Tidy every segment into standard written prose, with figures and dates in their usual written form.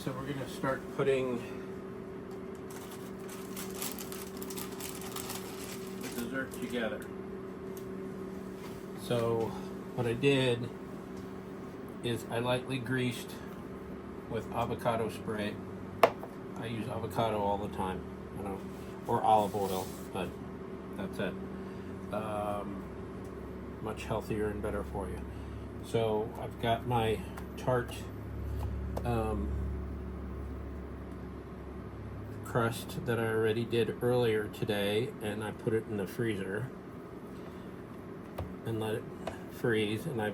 so we're going to start putting the dessert together. So what I did is I lightly greased with avocado spray. I use avocado all the time, or olive oil, but that's it. Much healthier and better for you. So I've got my tart crust that I already did earlier today, and I put it in the freezer and let it freeze, and I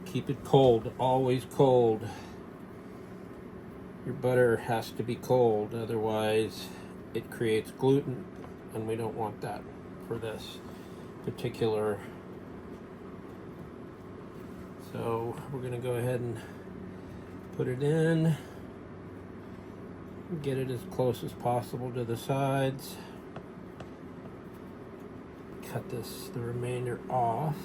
keep it cold, always cold. Your butter has to be cold, otherwise it creates gluten, and we don't want that for this particular. So we're going to go ahead and put it in, get it as close as possible to the sides, cut the remainder off.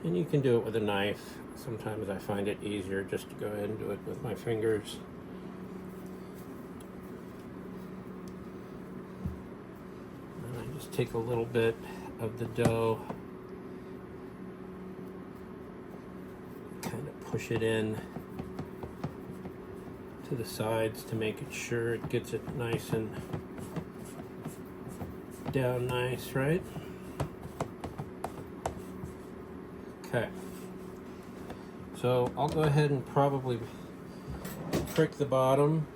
And you can do it with a knife. Sometimes I find it easier just to go ahead and do it with my fingers. And I just take a little bit of the dough, kind of push it in to the sides to make it sure it gets it nice and down nice, right? Okay, so I'll go ahead and probably prick the bottom.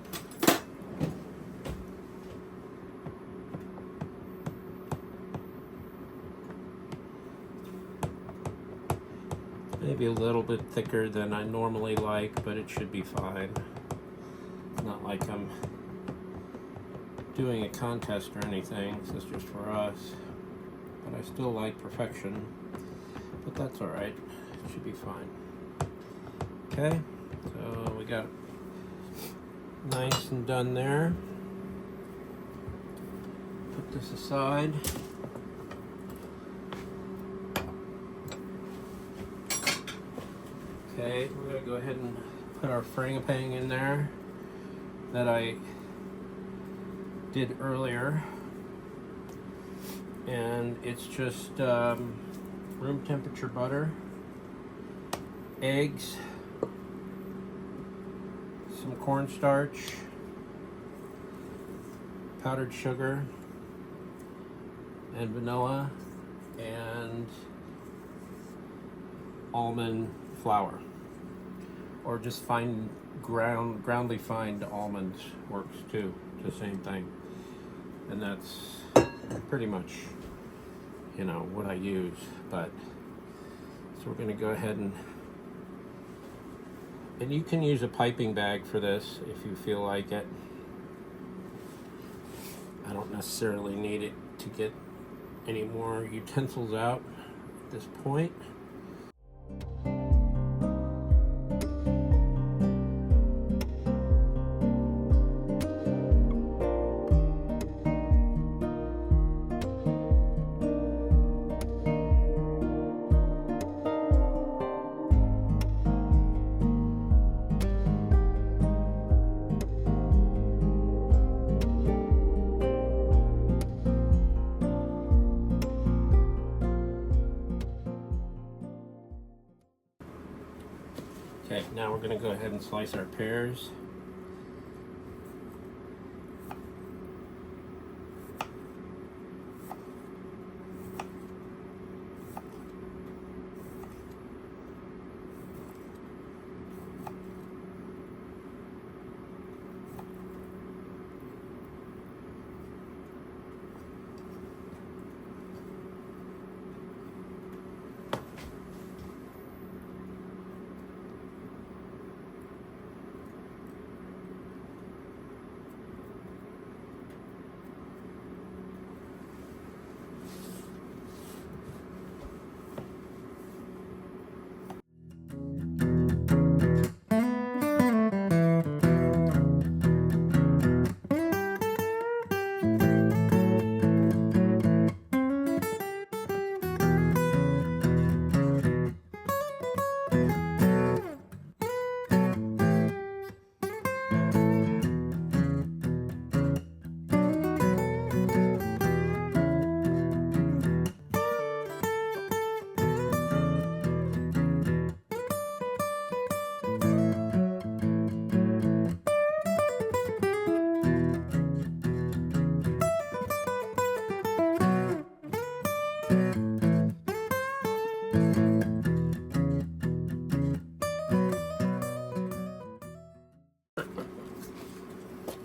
Maybe a little bit thicker than I normally like, but it should be fine. It's not like I'm doing a contest or anything. This is just for us. But I still like perfection. But that's all right. It should be fine. Okay, so we got nice and done there. Put this aside. Okay, we're gonna go ahead and put our frangipane in there that I did earlier, and it's just room temperature butter, eggs, some cornstarch, powdered sugar, and vanilla, and almond flour, or just fine groundly fine almonds works too. It's the same thing, and that's pretty much what I use. But so we're going to go ahead and you can use a piping bag for this if you feel like it. I don't necessarily need it to get any more utensils out at this point. Okay, now we're going to go ahead and slice our pears.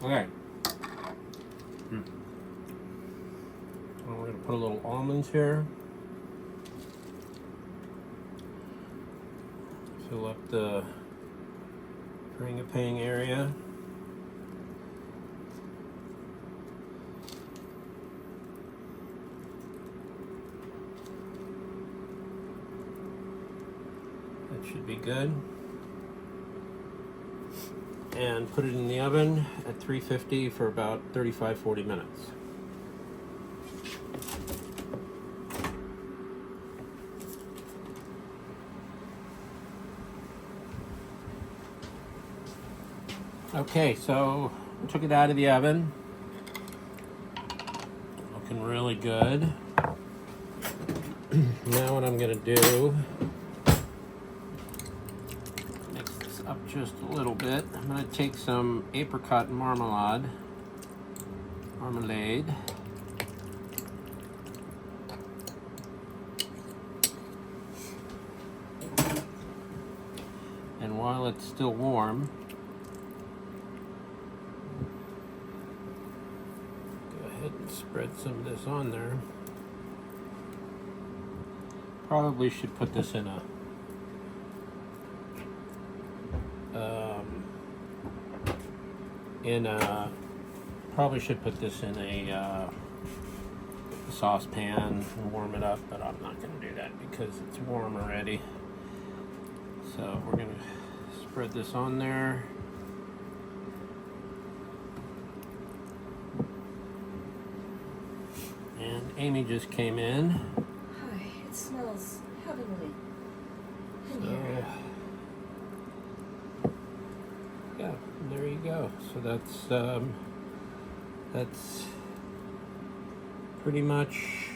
Okay. Well, we're gonna put a little almonds here. Fill up the ring-a-pang area. That should be good. And put it in the oven at 350 for about 35-40 minutes. Okay, so I took it out of the oven. Looking really good. Now what I'm gonna do, mix this up just a little bit. I'm gonna take some apricot marmalade. And while it's still warm, go ahead and spread some of this on there. Probably should put this in probably should put this in a saucepan and warm it up, but I'm not going to do that because it's warm already. So we're going to spread this on there. And Amy just came in. Hi, it smells heavenly in here. Yeah, there you go. So that's pretty much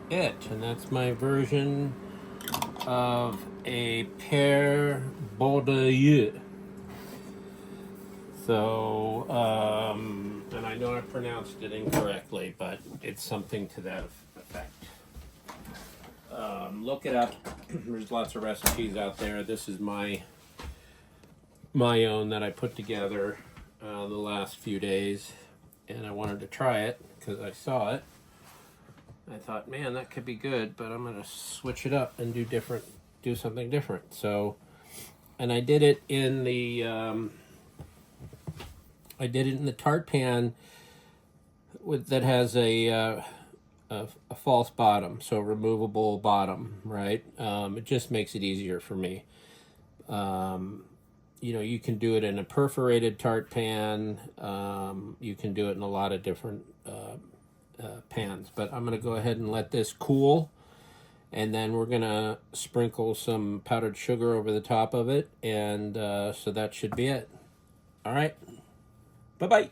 it, and that's my version of a Pear Bourdaloue. So, and I know I pronounced it incorrectly, but it's something to that effect. Look it up. There's lots of recipes out there. This is my own that I put together the last few days, and I wanted to try it because I saw it. I thought, man, that could be good, but I'm gonna switch it up and do something different. So, and I did it in the tart pan that has a false bottom, so removable bottom, right? It just makes it easier for me. You know, you can do it in a perforated tart pan. You can do it in a lot of different pans, but I'm going to go ahead and let this cool, and then we're going to sprinkle some powdered sugar over the top of it, and so that should be it. All right, bye-bye.